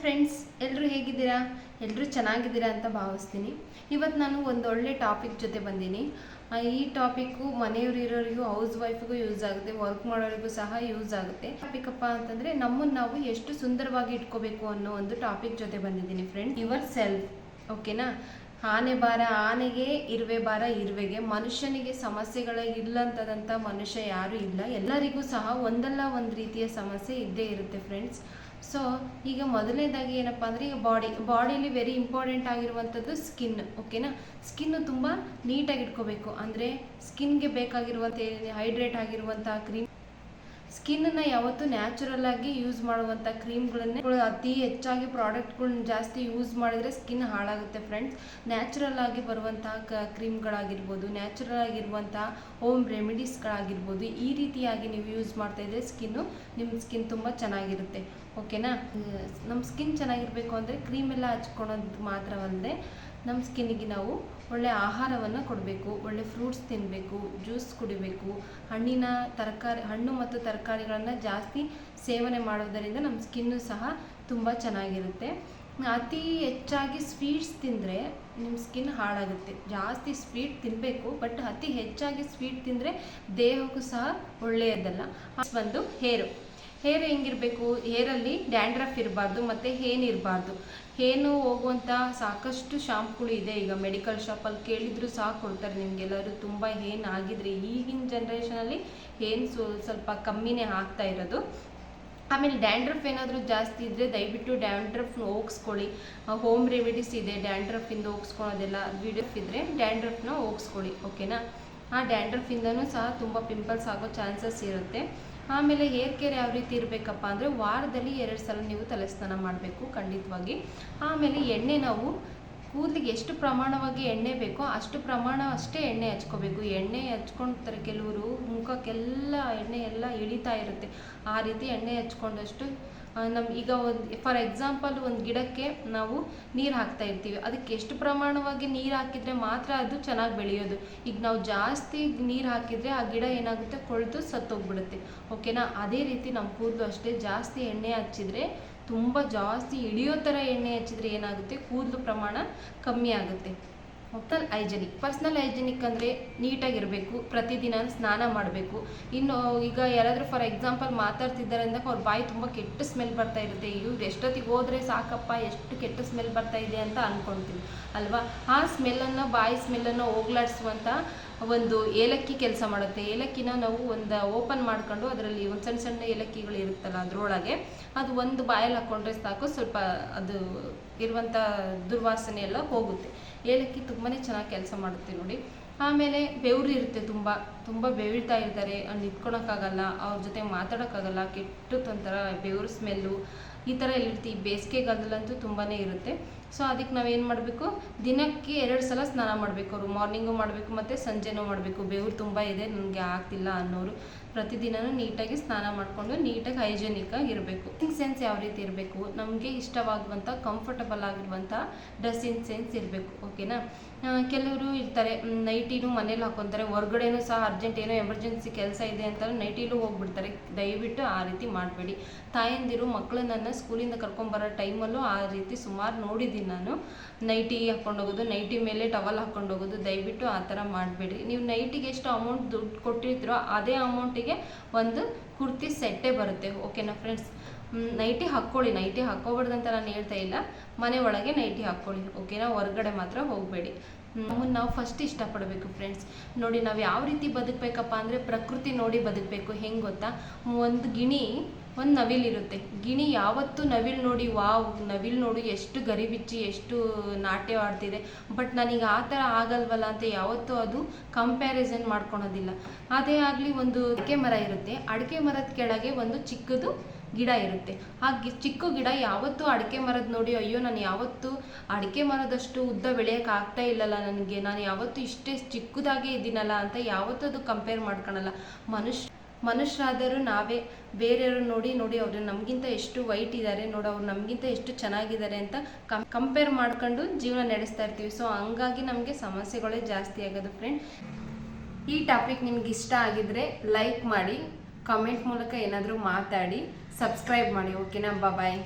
Friends, ಎಲ್ಲರೂ ಹೇಗಿದ್ದೀರಾ? ಎಲ್ಲರೂ ಚೆನ್ನಾಗಿದ್ದೀರಾ ಅಂತ ಭಾವಿಸ್ತೀನಿ. ಇವತ್ತು ನಾನು ಒಂದು ಒಳ್ಳೆ ಟಾಪಿಕ್ ಜೊತೆ ಬಂದೀನಿ. ಈ ಟಾಪಿಕ್ಕು ಮನೆಯವರಿರೋರಿಗೂ, ಹೌಸ್ ವೈಫ್ಗೂ ಯೂಸ್ ಆಗುತ್ತೆ, ವರ್ಕ್ ಮಾಡೋರಿಗೂ ಸಹ ಯೂಸ್ ಆಗುತ್ತೆ. ಟಾಪಿಕಪ್ಪ ಅಂತಂದರೆ ನಮ್ಮನ್ನು ನಾವು ಎಷ್ಟು ಸುಂದರವಾಗಿ ಇಟ್ಕೋಬೇಕು ಅನ್ನೋ ಒಂದು ಟಾಪಿಕ್ ಜೊತೆ ಬಂದಿದ್ದೀನಿ ಫ್ರೆಂಡ್ಸ್. ಯುವರ್ ಸೆಲ್ಫ್, ಓಕೆನಾ? ಆನೆ ಬಾರ ಆನೆಗೆ, ಇರುವೆ ಬಾರ ಇರುವೆಗೆ. ಮನುಷ್ಯನಿಗೆ ಸಮಸ್ಯೆಗಳೇ ಇಲ್ಲಂತದಂಥ ಮನುಷ್ಯ ಯಾರೂ ಇಲ್ಲ. ಎಲ್ಲರಿಗೂ ಸಹ ಒಂದಲ್ಲ ಒಂದು ರೀತಿಯ ಸಮಸ್ಯೆ ಇದ್ದೇ ಇರುತ್ತೆ ಫ್ರೆಂಡ್ಸ್. ಸೊ ಈಗ ಮೊದಲನೇದಾಗಿ ಏನಪ್ಪ ಅಂದರೆ, ಈಗ ಬಾಡಿಲಿ ವೆರಿ ಇಂಪಾರ್ಟೆಂಟ್ ಆಗಿರುವಂಥದ್ದು ಸ್ಕಿನ್, ಓಕೆನಾ? ಸ್ಕಿನ್ನು ತುಂಬ ನೀಟಾಗಿ ಇಟ್ಕೋಬೇಕು. ಅಂದರೆ ಸ್ಕಿನ್ಗೆ ಬೇಕಾಗಿರುವಂಥ ಹೈಡ್ರೇಟ್ ಆಗಿರುವಂಥ ಕ್ರೀಮ್, ಸ್ಕಿನ್ನನ್ನು ಯಾವತ್ತೂ ನ್ಯಾಚುರಲ್ ಆಗಿ ಯೂಸ್ ಮಾಡುವಂಥ ಕ್ರೀಮ್ಗಳನ್ನೇ, ಅತಿ ಹೆಚ್ಚಾಗಿ ಪ್ರಾಡಕ್ಟ್ಗಳನ್ನ ಜಾಸ್ತಿ ಯೂಸ್ ಮಾಡಿದರೆ ಸ್ಕಿನ್ ಹಾಳಾಗುತ್ತೆ ಫ್ರೆಂಡ್ಸ್. ನ್ಯಾಚುರಲ್ ಆಗಿ ಬರುವಂತಹ ಕ್ರೀಮ್ಗಳಾಗಿರ್ಬೋದು, ನ್ಯಾಚುರಲ್ ಆಗಿರುವಂತಹ ಹೋಮ್ ರೆಮಿಡೀಸ್ಗಳಾಗಿರ್ಬೋದು, ಈ ರೀತಿಯಾಗಿ ನೀವು ಯೂಸ್ ಮಾಡ್ತಾ ಇದ್ದರೆ ನಿಮ್ಮ ಸ್ಕಿನ್ ತುಂಬ ಚೆನ್ನಾಗಿರುತ್ತೆ, ಓಕೆನಾ? ನಮ್ಮ ಸ್ಕಿನ್ ಚೆನ್ನಾಗಿರಬೇಕು ಅಂದರೆ ಕ್ರೀಮೆಲ್ಲ ಹಚ್ಕೊಳೋದು ಮಾತ್ರವಲ್ಲದೆ ನಮ್ಮ ಸ್ಕಿನ್ನಿಗೆ ನಾವು ಒಳ್ಳೆ ಆಹಾರವನ್ನು ಕೊಡಬೇಕು, ಒಳ್ಳೆ ಫ್ರೂಟ್ಸ್ ತಿನ್ನಬೇಕು, ಜ್ಯೂಸ್ ಕುಡಿಬೇಕು, ಹಣ್ಣು ಮತ್ತು ತರಕಾರಿಗಳನ್ನು ಜಾಸ್ತಿ ಸೇವನೆ ಮಾಡೋದರಿಂದ ನಮ್ಮ ಸ್ಕಿನ್ನು ಸಹ ತುಂಬ ಚೆನ್ನಾಗಿರುತ್ತೆ. ಅತಿ ಹೆಚ್ಚಾಗಿ ಸ್ವೀಟ್ಸ್ ತಿಂದರೆ ನಿಮ್ಮ ಸ್ಕಿನ್ ಹಾಳಾಗುತ್ತೆ. ಜಾಸ್ತಿ ಸ್ವೀಟ್ ತಿನ್ನಬೇಕು, ಬಟ್ ಅತಿ ಹೆಚ್ಚಾಗಿ ಸ್ವೀಟ್ ತಿಂದರೆ ದೇಹಕ್ಕೂ ಸಹ ಒಳ್ಳೆಯದಲ್ಲ. ಒಂದು ಹೇರ್ ಹೆಂಗಿರಬೇಕು? ಹೇರಲ್ಲಿ ಡ್ಯಾಂಡ್ರಫ್ ಇರಬಾರ್ದು ಮತ್ತು ಇರಬಾರ್ದು. ಹೇನು ಹೋಗುವಂಥ ಸಾಕಷ್ಟು ಶಾಂಪುಗಳು ಇದೆ. ಈಗ ಮೆಡಿಕಲ್ ಶಾಪಲ್ಲಿ ಕೇಳಿದ್ರು ಸಹ ಕೊಡ್ತಾರೆ ನಿಮಗೆಲ್ಲರೂ. ತುಂಬ ಆಗಿದ್ರೆ ಈಗಿನ ಜನ್ರೇಷನಲ್ಲಿ ಸ್ವಲ್ಪ ಕಮ್ಮಿನೇ ಆಗ್ತಾ ಇರೋದು. ಆಮೇಲೆ ಡ್ಯಾಂಡ್ರಫ್ ಏನಾದರೂ ಜಾಸ್ತಿ ಇದ್ದರೆ ದಯವಿಟ್ಟು ಡ್ಯಾಂಡ್ರಫ್ನ ಹೋಗಿಸ್ಕೊಳ್ಳಿ. ಹೋಮ್ ರೆಮಿಡೀಸ್ ಇದೆ ಡ್ಯಾಂಡ್ರಫಿಂದ ಹೋಗಿಸ್ಕೊಳ್ಳೋದೆಲ್ಲ. ವಿಡಿಯೋಫ್ ಇದ್ದರೆ ಡ್ಯಾಂಡ್ರಫ್ನ ಹೋಗಿಸ್ಕೊಳ್ಳಿ, ಓಕೆನಾ? ಆ ಡ್ಯಾಂಡ್ರಫಿಂದನೂ ಸಹ ತುಂಬ ಪಿಂಪಲ್ಸ್ ಆಗೋ ಚಾನ್ಸಸ್ ಇರುತ್ತೆ. ಆಮೇಲೆ ಹೇರ್ ಕೇರ್ ಯಾವ ರೀತಿ ಇರಬೇಕಪ್ಪ ಅಂದರೆ, ವಾರದಲ್ಲಿ 2 ಸಲ ನೀವು ತಲೆ ಸ್ನಾನ ಮಾಡಬೇಕು ಖಂಡಿತವಾಗಿ. ಆಮೇಲೆ ಎಣ್ಣೆ, ನಾವು ಕೂದಲಿಗೆ ಎಷ್ಟು ಪ್ರಮಾಣವಾಗಿ ಎಣ್ಣೆ ಬೇಕೋ ಅಷ್ಟೇ ಎಣ್ಣೆ ಹಚ್ಕೋಬೇಕು. ಎಣ್ಣೆ ಹಚ್ಕೊಳ್ತಾರೆ ಕೆಲವರು, ಮುಖಕ್ಕೆಲ್ಲ ಎಣ್ಣೆ ಎಲ್ಲ ಇಳಿತಾ ಇರುತ್ತೆ. ಆ ರೀತಿ ಎಣ್ಣೆ ಹಚ್ಕೊಂಡಷ್ಟು ಈಗ ಫಾರ್ ಎಕ್ಸಾಂಪಲ್ ಒಂದು ಗಿಡಕ್ಕೆ ನಾವು ನೀರು ಹಾಕ್ತಾ ಇರ್ತೀವಿ. ಅದಕ್ಕೆ ಎಷ್ಟು ಪ್ರಮಾಣವಾಗಿ ನೀರು ಹಾಕಿದರೆ ಮಾತ್ರ ಅದು ಚೆನ್ನಾಗಿ ಬೆಳೆಯೋದು. ಈಗ ನಾವು ಜಾಸ್ತಿ ನೀರು ಹಾಕಿದರೆ ಆ ಗಿಡ ಏನಾಗುತ್ತೆ, ಕೊಳೆತು ಸತ್ತೋಗ್ಬಿಡುತ್ತೆ, ಓಕೆನಾ? ಅದೇ ರೀತಿ ನಮ್ಮ ಕೂದಲು ಅಷ್ಟೇ. ಜಾಸ್ತಿ ಎಣ್ಣೆ ಹಚ್ಚಿದರೆ, ತುಂಬ ಜಾಸ್ತಿ ಇಳಿಯೋ ಥರ ಎಣ್ಣೆ ಹಚ್ಚಿದರೆ ಏನಾಗುತ್ತೆ, ಕೂದಲು ಪ್ರಮಾಣ ಕಮ್ಮಿ ಆಗುತ್ತೆ. ಪರ್ಸ್ನಲ್ ಹೈಜೆನಿಕ್ ಅಂದರೆ ನೀಟಾಗಿರಬೇಕು, ಪ್ರತಿದಿನ ಸ್ನಾನ ಮಾಡಬೇಕು. ಇನ್ನು ಈಗ ಯಾರಾದರೂ ಫಾರ್ ಎಕ್ಸಾಂಪಲ್ ಮಾತಾಡ್ತಿದ್ದಾರೆ ಅಂದಾಗ ಅವ್ರ ಬಾಯಿ ತುಂಬ ಕೆಟ್ಟ ಸ್ಮೆಲ್ ಬರ್ತಾ ಇರುತ್ತೆ. ಇವ್ರು ಎಷ್ಟೊತ್ತಿಗೆ ಹೋದರೆ ಸಾಕಪ್ಪ, ಎಷ್ಟು ಕೆಟ್ಟ ಸ್ಮೆಲ್ ಬರ್ತಾ ಇದೆ ಅಂತ ಅಂದ್ಕೊಳ್ತೀವಿ ಅಲ್ವಾ? ಆ ಬಾಯಿ ಸ್ಮೆಲ್ಲನ್ನು ಹೋಗ್ಲಾಡಿಸುವಂಥ ಒಂದು ಏಲಕ್ಕಿ ಕೆಲಸ ಮಾಡುತ್ತೆ. ಏಲಕ್ಕಿನ ನಾವು ಒಂದು ಓಪನ್ ಮಾಡ್ಕೊಂಡು ಅದರಲ್ಲಿ ಒಂದು ಸಣ್ಣ ಸಣ್ಣ ಏಲಕ್ಕಿಗಳು ಇರುತ್ತಲ್ಲ, ಅದರೊಳಗೆ ಅದು ಒಂದು ಬಾಯಲ್ಲಿ ಹಾಕ್ಕೊಂಡ್ರೆ ಸಾಕು, ಸ್ವಲ್ಪ ಅದು ಇರುವಂಥ ದುರ್ವಾಸನೆ ಎಲ್ಲ ಹೋಗುತ್ತೆ. ಏಲಕ್ಕಿ ತುಂಬಾ ಚೆನ್ನಾಗಿ ಕೆಲಸ ಮಾಡುತ್ತೆ ನೋಡಿ. ಆಮೇಲೆ ಬೆವರು ಇರುತ್ತೆ, ತುಂಬ ಬೆವೀಳ್ತಾ ಇರ್ತಾರೆ, ನಿಂತ್ಕೊಳಕ್ಕಾಗಲ್ಲ, ಅವ್ರ ಜೊತೆ ಮಾತಾಡೋಕ್ಕಾಗಲ್ಲ, ಕೆಟ್ಟೊಂಥರ ಬೆವರು ಸ್ಮೆಲ್ಲು ಈ ಥರ ಇರುತ್ತೆ. ಈ ಬೇಸಿಗೆಗಾಲದಲ್ಲಂತೂ ತುಂಬಾ ಇರುತ್ತೆ. ಸೊ ಅದಕ್ಕೆ ನಾವೇನು ಮಾಡಬೇಕು, ದಿನಕ್ಕೆ 2 ಸಲ ಸ್ನಾನ ಮಾಡಬೇಕು. ಅವರು ಮಾರ್ನಿಂಗು ಮಾಡಬೇಕು ಮತ್ತು ಸಂಜೆನೂ ಮಾಡಬೇಕು. ಬೆವರು ತುಂಬ ಇದೆ, ನನಗೆ ಆಗ್ತಿಲ್ಲ ಅನ್ನೋರು ಪ್ರತಿದಿನವೂ ನೀಟಾಗಿ ಸ್ನಾನ ಮಾಡಿಕೊಂಡು ನೀಟಾಗಿ ಹೈಜೆನಿಕ್ಕಾಗಿ ಇರಬೇಕು. ಡ್ರೆಸ್ಸಿಂಗ್ ಸೆನ್ಸ್ ಯಾವ ರೀತಿ ಇರಬೇಕು? ನಮಗೆ ಇಷ್ಟವಾಗುವಂಥ ಕಂಫರ್ಟಬಲ್ ಆಗಿರುವಂಥ ಡ್ರೆಸ್ಸಿಂಗ್ ಸೆನ್ಸ್ ಇರಬೇಕು, ಓಕೆನಾ? ಕೆಲವರು ಇರ್ತಾರೆ, ನೈಟಿನೂ ಮನೇಲಿ ಹಾಕ್ಕೊತಾರೆ, ಹೊರ್ಗಡೆನೂ ಸಹ ಅರ್ಜೆಂಟ್ ಏನೋ ಎಮರ್ಜೆನ್ಸಿ ಕೆಲಸ ಇದೆ ಅಂತ ನೈಟಿಲೂ ಹೋಗ್ಬಿಡ್ತಾರೆ. ದಯವಿಟ್ಟು ಆ ರೀತಿ ಮಾಡಬೇಡಿ. ತಾಯಂದಿರು ಮಕ್ಕಳನ್ನ ಸ್ಕೂಲಿಂದ ಕರ್ಕೊಂಬರೋ ಟೈಮಲ್ಲೂ ಆ ರೀತಿ ಸುಮಾರು ನೋಡಿದ್ದೀನಿ ನಾನು. ನೈಟಿ ಹಾಕ್ಕೊಂಡೋಗೋದು, ನೈಟಿ ಮೇಲೆ ಟವಲ್ ಹಾಕ್ಕೊಂಡೋಗೋದು, ದಯವಿಟ್ಟು ಆ ಥರ ಮಾಡಬೇಡಿ. ನೀವು ನೈಟಿಗೆ ಎಷ್ಟು ಅಮೌಂಟ್ ದುಡ್ಡು ಕೊಟ್ಟಿರ್ತೀರೋ ಅದೇ ಅಮೌಂಟಿಗೆ ಒಂದು ಕುರ್ತಿ ಸೆಟ್ಟೇ ಬರುತ್ತೆ, ಓಕೆನಾ ಫ್ರೆಂಡ್ಸ್? ನೈಟಿ ಹಾಕ್ಕೊಳ್ಳಿ, ನೈಟಿ ಹಾಕ್ಕೋಬಾರ್ದಂತ ನಾನು ಹೇಳ್ತಾ ಇಲ್ಲ. ಮನೆ ಒಳಗೆ ನೈಟಿ ಹಾಕ್ಕೊಳ್ಳಿ, ಓಕೆನಾ? ಹೊರಗಡೆ ಮಾತ್ರ ಹೋಗಬೇಡಿ. ನಾವು ಫಸ್ಟ್ ಇಷ್ಟಪಡಬೇಕು ಫ್ರೆಂಡ್ಸ್. ನೋಡಿ, ನಾವು ಯಾವ ರೀತಿ ಬದುಕಬೇಕಪ್ಪ ಅಂದರೆ, ಪ್ರಕೃತಿ ನೋಡಿ ಬದುಕಬೇಕು. ಹೆಂಗೆ ಗೊತ್ತಾ? ಒಂದು ನವಿಲಿರುತ್ತೆ. ಗಿಣಿ ಯಾವತ್ತೂ ನವಿಲು ನೋಡಿ, ನವಿಲು ನೋಡಿ ಎಷ್ಟು ಗರಿಬಿಚ್ಚಿ, ಎಷ್ಟು ನಾಟ್ಯ ಆಡ್ತಿದೆ, ಬಟ್ ನನಗೆ ಆ ಥರ ಆಗಲ್ವಲ್ಲ ಅಂತ ಯಾವತ್ತೂ ಅದು ಕಂಪ್ಯಾರಿಸನ್ ಮಾಡ್ಕೊಳೋದಿಲ್ಲ. ಅದೇ ಆಗಲಿ, ಒಂದು ಅಡಿಕೆ ಮರ ಇರುತ್ತೆ, ಅಡಿಕೆ ಮರದ ಕೆಳಗೆ ಒಂದು ಚಿಕ್ಕದು ಗಿಡ ಇರುತ್ತೆ. ಆ ಚಿಕ್ಕ ಗಿಡ ಯಾವತ್ತೂ ಅಡಿಕೆ ಮರದ ನೋಡಿ, ಅಯ್ಯೋ ನಾನು ಯಾವತ್ತೂ ಅಡಿಕೆ ಮರದಷ್ಟು ಉದ್ದ ಬೆಳೆಯೋಕೆ ಆಗ್ತಾ ಇಲ್ಲಲ್ಲ ನನಗೆ, ನಾನು ಯಾವತ್ತೂ ಇಷ್ಟೇ ಚಿಕ್ಕದಾಗೇ ಇದ್ದೀನಲ್ಲ ಅಂತ ಯಾವತ್ತೂ ಅದು ಕಂಪೇರ್ ಮಾಡ್ಕೊಳಲ್ಲ. ಮನುಷ್ಯರಾದರೂ ನಾವೇ ಬೇರೆಯವರು ನೋಡಿ ಅವರು ನಮಗಿಂತ ಎಷ್ಟು ವೈಟ್ ಇದ್ದಾರೆ, ಅವ್ರು ನಮಗಿಂತ ಎಷ್ಟು ಚೆನ್ನಾಗಿದ್ದಾರೆ ಅಂತ ಕಂಪೇರ್ ಮಾಡ್ಕೊಂಡು ಜೀವನ ನಡೆಸ್ತಾ ಇರ್ತೀವಿ. ಸೊ ಹಂಗಾಗಿ ನಮಗೆ ಸಮಸ್ಯೆಗಳೇ ಜಾಸ್ತಿ ಆಗೋದು ಫ್ರೆಂಡ್. ಈ ಟಾಪಿಕ್ ನಿಮ್ಗೆ ಇಷ್ಟ ಆಗಿದ್ರೆ ಲೈಕ್ ಮಾಡಿ, ಕಮೆಂಟ್ ಮೂಲಕ ಏನಾದರೂ ಮಾತಾಡಿ, ಸಬ್ಸ್ಕ್ರೈಬ್ ಮಾಡಿ, ಓಕೆನಾ? ಬಾಯ್.